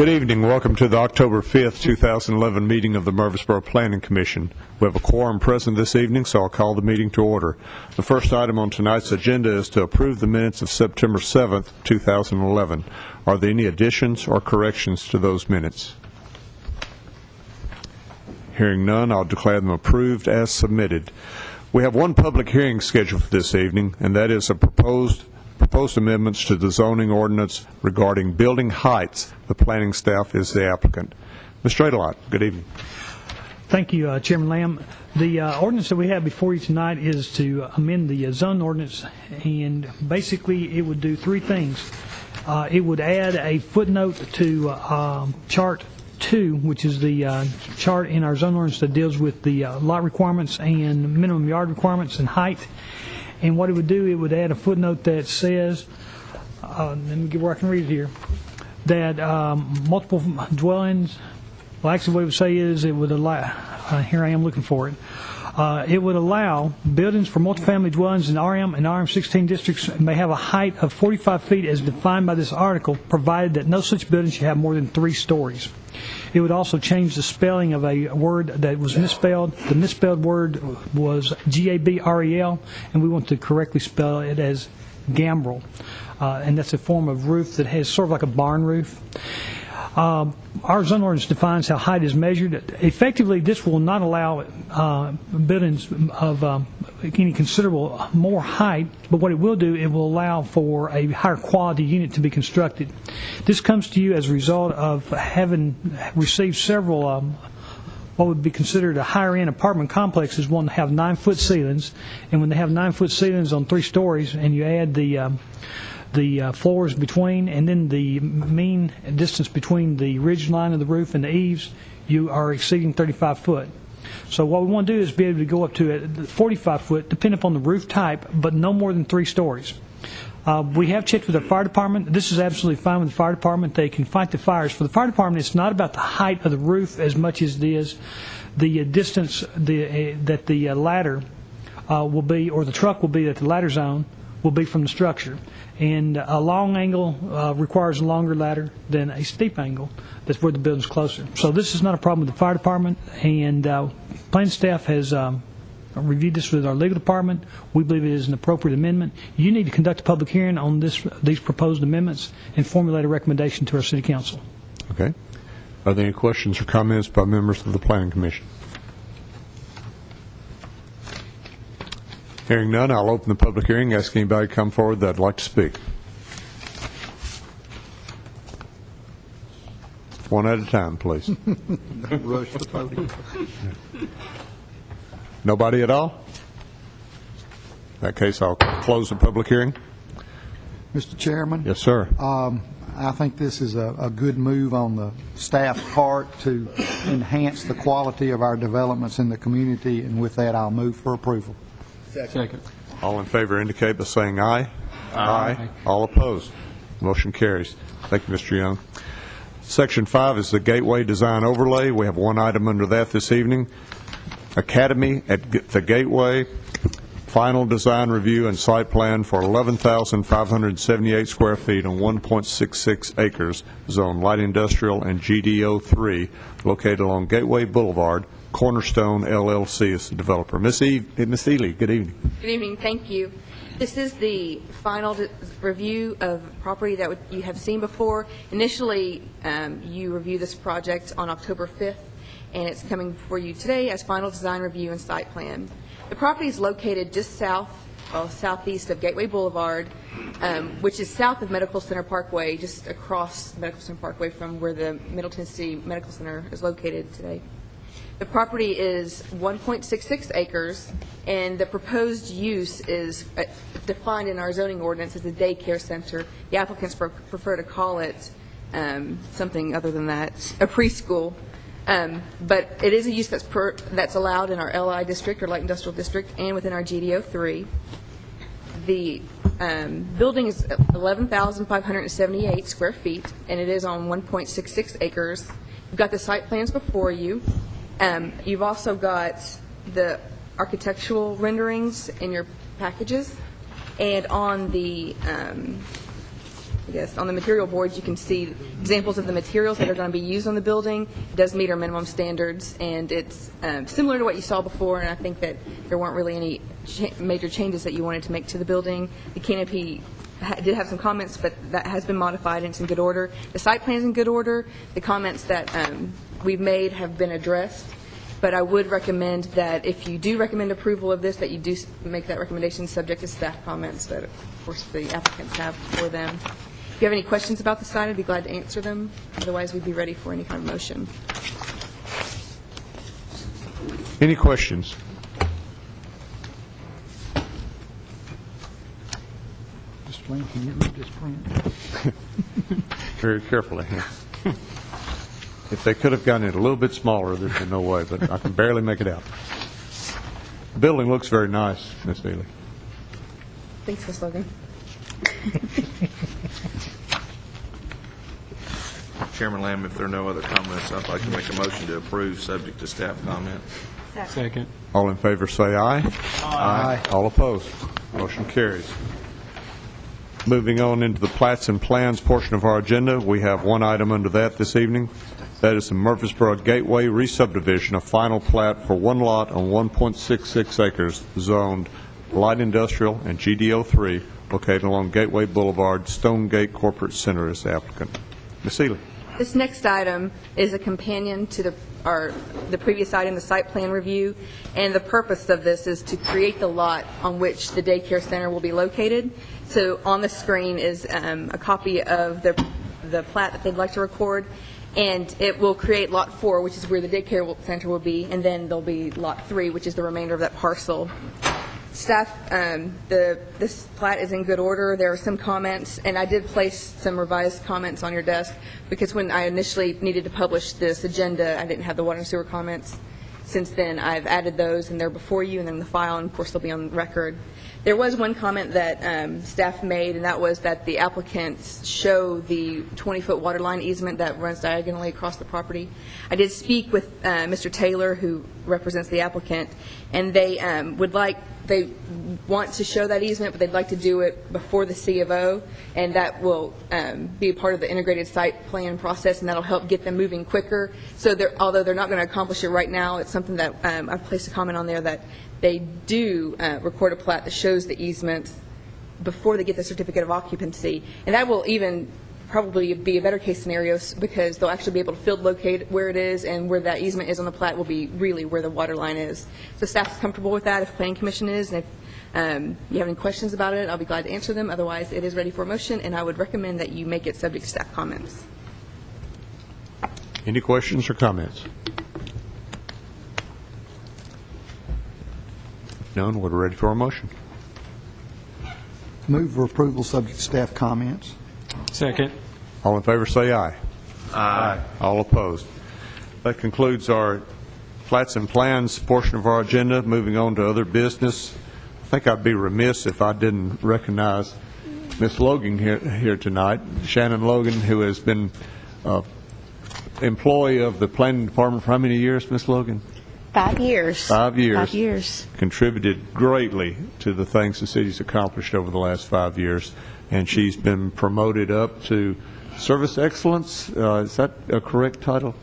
Good evening. Welcome to the October 5th, 2011 meeting of the Murfreesboro Planning Commission. We have a quorum present this evening, so I'll call the meeting to order. The first item on tonight's agenda is to approve the minutes of September 7th, 2011. Are there any additions or corrections to those minutes? Hearing none, I'll declare them approved as submitted. We have one public hearing scheduled for this evening, and that is a proposed amendments to the zoning ordinance regarding building heights. The planning staff is the applicant. Mr. Adelot, good evening. Thank you, Chairman Lamb. The ordinance that we have before you tonight is to amend the zone ordinance, and basically it would do three things. It would add a footnote to Chart 2, which is the chart in our zone ordinance that deals with the lot requirements and minimum yard requirements and height. And what it would do, it would add a footnote that says, let me get where I can read it here, that multiple dwellings, well, actually what it would say is it would allow, here I am looking for it, it would allow buildings for multifamily dwellings in RM and RM16 districts may have a height of 45 feet as defined by this article, provided that no such building should have more than 3 stories. It would also change the spelling of a word that was misspelled. The misspelled word was Gabrel, and we want to correctly spell it as gambrel. And that's a form of roof that has sort of like a barn roof. Our zone ordinance defines how height is measured. Effectively, this will not allow buildings of any considerable more height, but what it will do, it will allow for a higher quality unit to be constructed. This comes to you as a result of having received several what would be considered a higher-end apartment complexes, one that have 9-foot ceilings, and when they have 9-foot ceilings on 3 stories, and you add the floors between, and then the mean distance between the ridge line of the roof and the eaves, you are exceeding 35 foot. So what we want to do is be able to go up to 45 foot, depending upon the roof type, but no more than 3 stories. We have checked with the fire department. This is absolutely fine with the fire department. They can fight the fires. For the fire department, it's not about the height of the roof as much as it is the distance that the ladder will be, or the truck will be at the ladder zone, will be from the structure. And a long angle requires a longer ladder than a steep angle. That's where the building's closer. So this is not a problem with the fire department, and planning staff has reviewed this with our legal department. We believe it is an appropriate amendment. You need to conduct a public hearing on these proposed amendments and formulate a recommendation to our city council. Okay. Are there any questions or comments by members of the Planning Commission? Hearing none, I'll open the public hearing. Ask anybody to come forward that would like to speak. One at a time, please. Don't rush the podium. Nobody at all? In that case, I'll close the public hearing. Mr. Chairman? Yes, sir. I think this is a good move on the staff part to enhance the quality of our developments in the community, and with that, I'll move for approval. Second. All in favor indicate by saying aye. Aye. All opposed. Motion carries. Thank you, Mr. Young. Section 5 is the Gateway Design Overlay. We have one item under that this evening. Academy at the Gateway, final design review and site plan for 11,578 square feet on 1.66 acres, zone light industrial and GDO 3, located along Gateway Boulevard. Cornerstone LLC is the developer. Miss Ely, good evening. Good evening. Thank you. This is the final review of property that you have seen before. Initially, you reviewed this project on October 5th, and it's coming before you today as final design review and site plan. The property is located just southeast of Gateway Boulevard, which is south of Medical Center Parkway, just across Medical Center Parkway from where the Middle Tennessee Medical Center is located today. The property is 1.66 acres, and the proposed use is defined in our zoning ordinance as a daycare center. The applicants prefer to call it something other than that, a preschool. But it is a use that's allowed in our LI district, or light industrial district, and within our GDO 3. The building is 11,578 square feet, and it is on 1.66 acres. You've got the site plans before you. You've also got the architectural renderings in your packages, and on the guess, on the material boards, you can see examples of the materials that are going to be used on the building. It does meet our minimum standards, and it's similar to what you saw before, and I think that there weren't really any major changes that you wanted to make to the building. The canopy did have some comments, but that has been modified and it's in good order. The site plan is in good order. The comments that we've made have been addressed, but I would recommend that if you do recommend approval of this, that you do make that recommendation subject to staff comments that, of course, the applicants have for them. If you have any questions about the site, I'd be glad to answer them. Otherwise, we'd be ready for any kind of motion. Any questions? Mr. Lane, can you read this print? Very carefully. If they could have gotten it a little bit smaller, there's no way, but I can barely make it out. The building looks very nice, Ms. Ely. Thanks, Ms. Logan. Chairman Lamb, if there are no other comments, I'd like to make a motion to approve, subject to staff comments. Second. All in favor say aye. Aye. All opposed. Motion carries. Moving on into the plats and plans portion of our agenda, we have one item under that this evening. That is the Murfreesboro Gateway re-subdivision, a final plat for one lot on 1.66 acres zoned light industrial and GDO3 located along Gateway Boulevard, Stonegate Corporate Center as the applicant. Ms. Ely. This next item is a companion to the previous item, the site plan review, and the purpose of this is to create the lot on which the daycare center will be located. So on the screen is a copy of the plat that they'd like to record, and it will create Lot 4, which is where the daycare center will be, and then there'll be Lot 3, which is the remainder of that parcel. Staff, this plat is in good order. There are some comments, and I did place some revised comments on your desk because when I initially needed to publish this agenda, I didn't have the water and sewer comments. Since then, I've added those, and they're before you and in the file, and of course, they'll be on record. There was one comment that staff made, and that was that the applicants show the 20-foot water line easement that runs diagonally across the property. I did speak with Mr. Taylor, who represents the applicant, and they want to show that easement, but they'd like to do it before the C of O, and that will be a part of the integrated site plan process, and that'll help get them moving quicker. So although they're not going to accomplish it right now, it's something that I've placed a comment on there that they do record a plat that shows the easements before they get the certificate of occupancy, and that will even probably be a better case scenario because they'll actually be able to field locate where it is, and where that easement is on the plat will be really where the water line is. So staff is comfortable with that, if the Planning Commission is, and if you have any questions about it, I'll be glad to answer them. Otherwise, it is ready for a motion, and I would recommend that you make it subject to staff comments. Any questions or comments? If none, we're ready for a motion. Move for approval, subject to staff comments. Second. All in favor say aye. Aye. All opposed. That concludes our plats and plans portion of our agenda. Moving on to other business. I think I'd be remiss if I didn't recognize Ms. Logan here tonight, Shannon Logan, who has been employee of the planning department for how many years, Ms. Logan? 5 years. 5 years. 5 years. Contributed greatly to the things the city's accomplished over the last 5 years, and she's been promoted up to Service Excellence. Is that a correct title?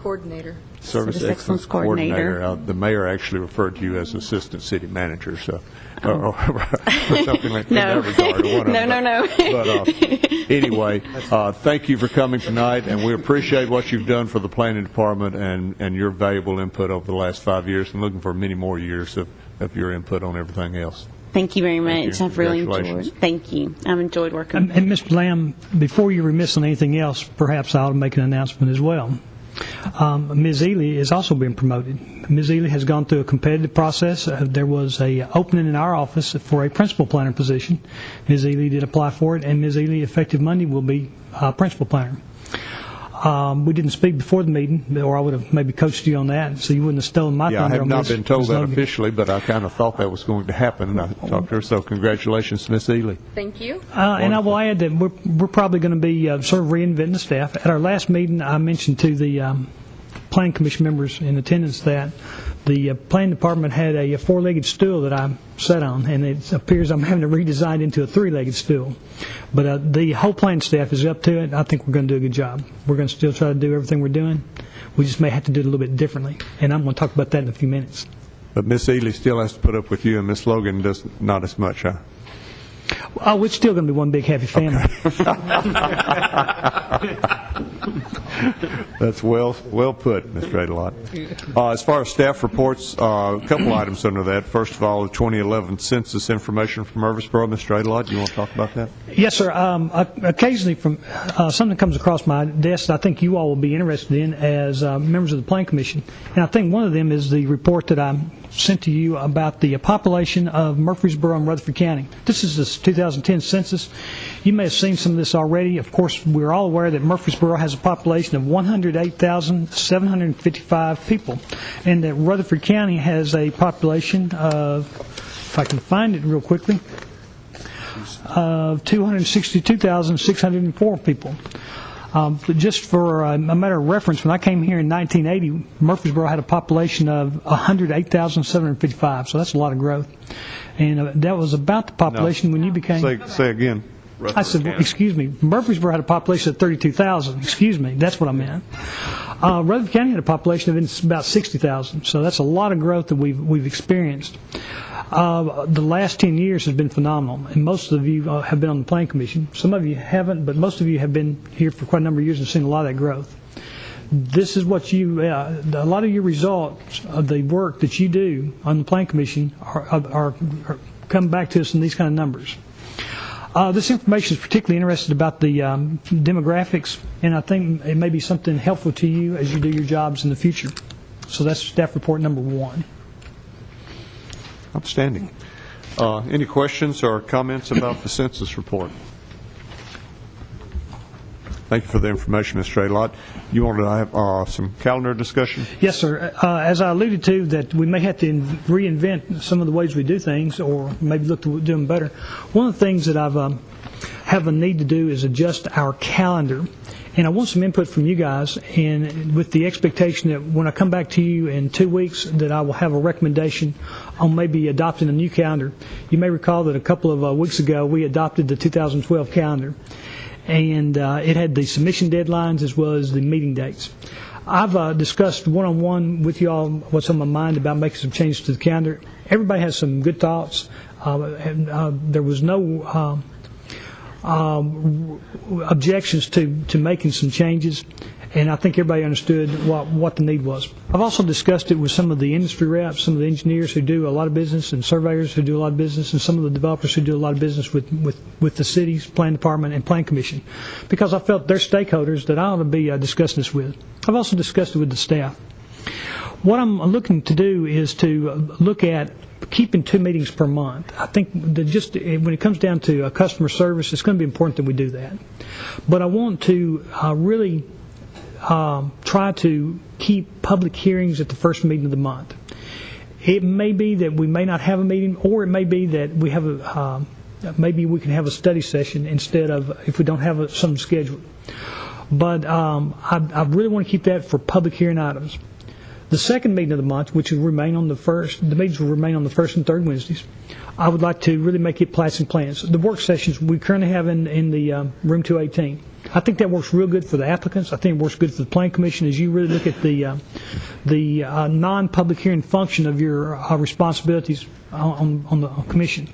Coordinator. Service Excellence Coordinator. The mayor actually referred to you as Assistant City Manager, so or something like No. that regard. No. But anyway, thank you for coming tonight, and we appreciate what you've done for the planning department and your valuable input over the last 5 years, and looking for many more years of your input on everything else. Thank you very Thank much. you. I've really enjoyed. Congratulations. Thank you. I've enjoyed working. And Mr. Lamb, before you're remiss on anything else, perhaps I ought to make an announcement as well. Ms. Ely has also been promoted. Ms. Ely has gone through a competitive process. There was a opening in our office for a principal planner position. Ms. Ely did apply for it, and Ms. Ely, effective Monday, will be principal planner. We didn't speak before the meeting, or I would have maybe coached you on that, so you wouldn't have stolen my Yeah, I thunder. have on not Ms. been told Ms. that Logan. officially, but I kind of thought that was going to happen, and I talked to her, so congratulations, Ms. Ely. Thank you. And I will add that we're probably going to be sort of reinventing the staff. At our last meeting, I mentioned to the Planning Commission members in attendance that the Planning Department had a four-legged stool that I sat on, and it appears I'm having to redesign into a three-legged stool. But the whole planning staff is up to it. I think we're going to do a good job. We're going to still try to do everything we're doing. We just may have to do it a little bit differently, and I'm going to talk about that in a few minutes. But Miss Ely still has to put up with you, and Miss Logan does not as much, huh? Oh, it's still going to be one big happy family. That's well put, Mr. Adelot. As far as staff reports, a couple items under that. First of all, the 2011 Census Information from Murfreesboro. Mr. Adelot, do you want to talk about that? Yes, sir. Occasionally, from something comes across my desk that I think you all will be interested in as members of the Planning Commission, and I think one of them is the report that I sent to you about the population of Murfreesboro and Rutherford County. This is the 2010 census. You may have seen some of this already. Of course, we're all aware that Murfreesboro has a population of 108,755 people, and that Rutherford County has a population of, if I can find it real quickly, of 262,604 people. But just for a matter of reference, when I came here in 1980, Murfreesboro had a population of 108,755, so that's a lot of growth. And that was about the population when you became... Say again. I said, well, excuse me, Murfreesboro had a population of 32,000. Excuse me, that's what I meant. Rutherford County had a population of about 60,000, so that's a lot of growth that we've experienced. The last 10 years has been phenomenal, and most of you have been on the Planning Commission. Some of you haven't, but most of you have been here for quite a number of years and seen a lot of that growth. This is what a lot of your results of the work that you do on the Planning Commission are coming back to us in these kind of numbers. This information is particularly interested about the demographics, and I think it may be something helpful to you as you do your jobs in the future. So that's staff report number 1. Outstanding. Any questions or comments about the census report? Thank you for the information, Mr. Adelot. You wanted to have some calendar discussion? Yes, sir. As I alluded to, that we may have to reinvent some of the ways we do things, or maybe look to do them better. One of the things that I've have a need to do is adjust our calendar. And I want some input from you guys, and with the expectation that when I come back to you in 2 weeks that I will have a recommendation on maybe adopting a new calendar. You may recall that a couple of weeks ago we adopted the 2012 calendar, and it had the submission deadlines as well as the meeting dates. I've discussed one-on-one with you all what's on my mind about making some changes to the calendar. Everybody has some good thoughts. There was no objections to making some changes, and I think everybody understood what the need was. I've also discussed it with some of the industry reps, some of the engineers who do a lot of business, and surveyors who do a lot of business, and some of the developers who do a lot of business with the city's planning department and planning commission, because I felt they're stakeholders that I ought to be discussing this with. I've also discussed it with the staff. What I'm looking to do is to look at keeping 2 meetings per month. I think that just when it comes down to customer service, it's going to be important that we do that. But I want to really try to keep public hearings at the first meeting of the month. It may be that we may not have a meeting, or it may be that we have maybe we can have a study session instead of, if we don't have something scheduled. But I really want to keep that for public hearing items. The second meeting of the month, which will remain on the meetings will remain on the first and third Wednesdays. I would like to really make it plats and plans. The work sessions we currently have in the room 218. I think that works real good for the applicants. I think it works good for the Planning Commission as you really look at the non-public hearing function of your responsibilities on the commission.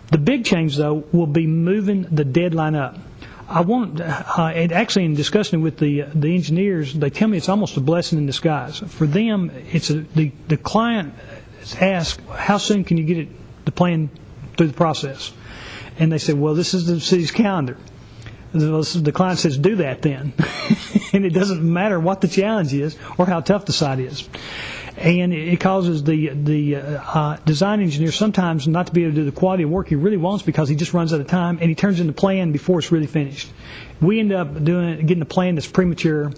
The big change, though, will be moving the deadline up. I want, and actually in discussing it with the engineers, they tell me it's almost a blessing in disguise. For them, it's the client is asked, how soon can you get the plan through the process? And they say, well, this is the city's calendar. The client says, do that then. And it doesn't matter what the challenge is or how tough the site is. And it causes the design engineer sometimes not to be able to do the quality of work he really wants, because he just runs out of time and he turns in the plan before it's really finished. We end up getting a plan that's premature,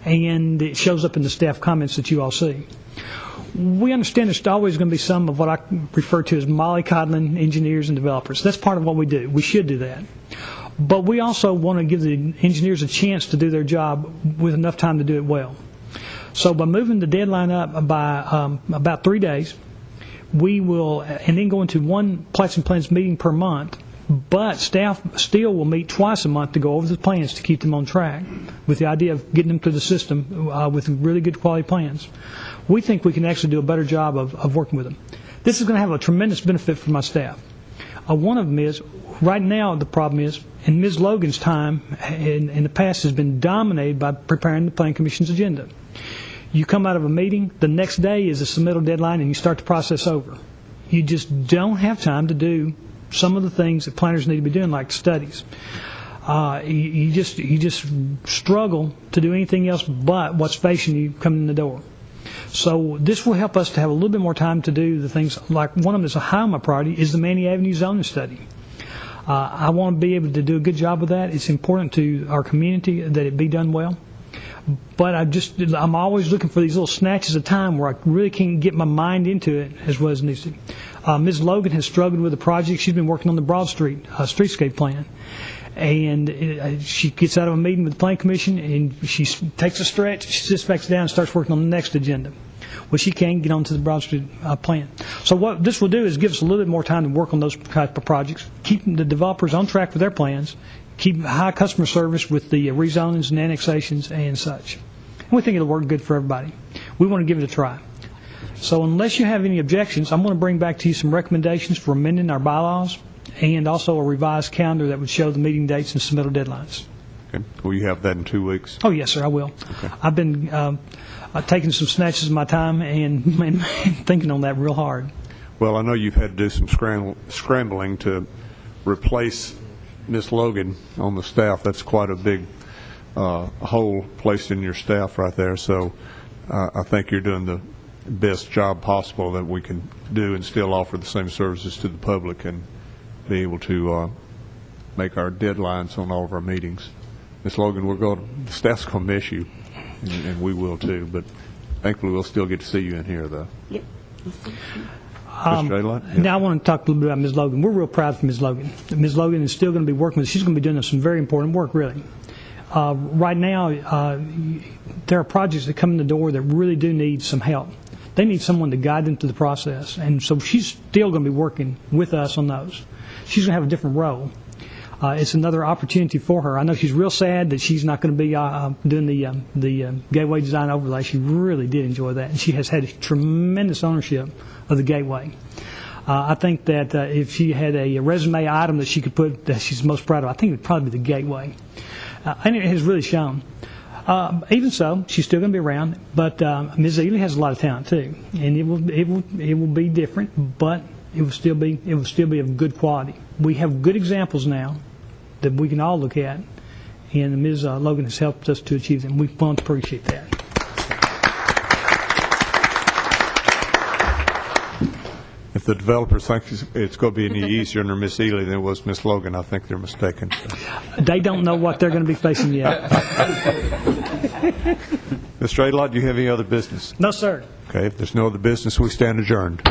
and it shows up in the staff comments that you all see. We understand there's always going to be some of what I refer to as mollycoddling engineers and developers. That's part of what we do. We should do that. But we also want to give the engineers a chance to do their job with enough time to do it well. So by moving the deadline up by about 3 days, we will, and then go into one plots and plans meeting per month, but staff still will meet twice a month to go over the plans to keep them on track with the idea of getting them through the system with really good quality plans. We think we can actually do a better job of working with them. This is going to have a tremendous benefit for my staff. One of them is, right now the problem is, and Ms. Logan's time in the past has been dominated by preparing the Planning Commission's agenda. You come out of a meeting, the next day is a submittal deadline, and you start the process over. You just don't have time to do some of the things that planners need to be doing, like studies. You just struggle to do anything else but what's facing you coming in the door. So this will help us to have a little bit more time to do the things, like one of them is high on my priority is the Manny Avenue zoning study. I want to be able to do a good job with that. It's important to our community that it be done well. But I'm always looking for these little snatches of time where I really can't get my mind into it as well as it needs to. Ms. Logan has struggled with the project. She's been working on the Broad Street streetscape plan. And she gets out of a meeting with the Planning Commission, and she takes a stretch, she sits back down and starts working on the next agenda. Well, she can't get onto the Broad Street plan. So what this will do is give us a little bit more time to work on those type of projects, keep the developers on track with their plans, keep high customer service with the rezonings and annexations and such. And we think it'll work good for everybody. We want to give it a try. So unless you have any objections, I'm going to bring back to you some recommendations for amending our bylaws and also a revised calendar that would show the meeting dates and submittal deadlines. Okay. Will you have that in 2 weeks? Oh, yes, sir, I will. Okay. I've been taking some snatches of my time and thinking on that real hard. Well, I know you've had to do some scrambling to replace Ms. Logan on the staff. That's quite a big hole placed in your staff right there. So I think you're doing the best job possible that we can do and still offer the same services to the public and be able to make our deadlines on all of our meetings. Ms. Logan, the staff's going to miss you, and we will too, but thankfully we'll still get to see you in here, though. Yep. Mr. Ayla? Yeah. Now I want to talk a little bit about Ms. Logan. We're real proud of Ms. Logan. Ms. Logan is still going to be working with us. She's going to be doing some very important work, really. Right now, there are projects that come in the door that really do need some help. They need someone to guide them through the process, and so she's still going to be working with us on those. She's going to have a different role. It's another opportunity for her. I know she's real sad that she's not going to be doing the gateway design overlay. She really did enjoy that, and she has had tremendous ownership of the gateway. I think that if she had a resume item that she could put that she's most proud of, I think it would probably be the gateway. And it has really shown. Even so, she's still going to be around, but Ms. Ely has a lot of talent too, and it will be different, but it will still be of good quality. We have good examples now that we can all look at, and Ms. Logan has helped us to achieve them. We want to appreciate that. If the developers think it's going to be any easier under Miss Ely than it was Miss Logan, I think they're mistaken. They don't know what they're going to be facing yet. Mr. Ayla, do you have any other business? No, sir. Okay, if there's no other business, we stand adjourned.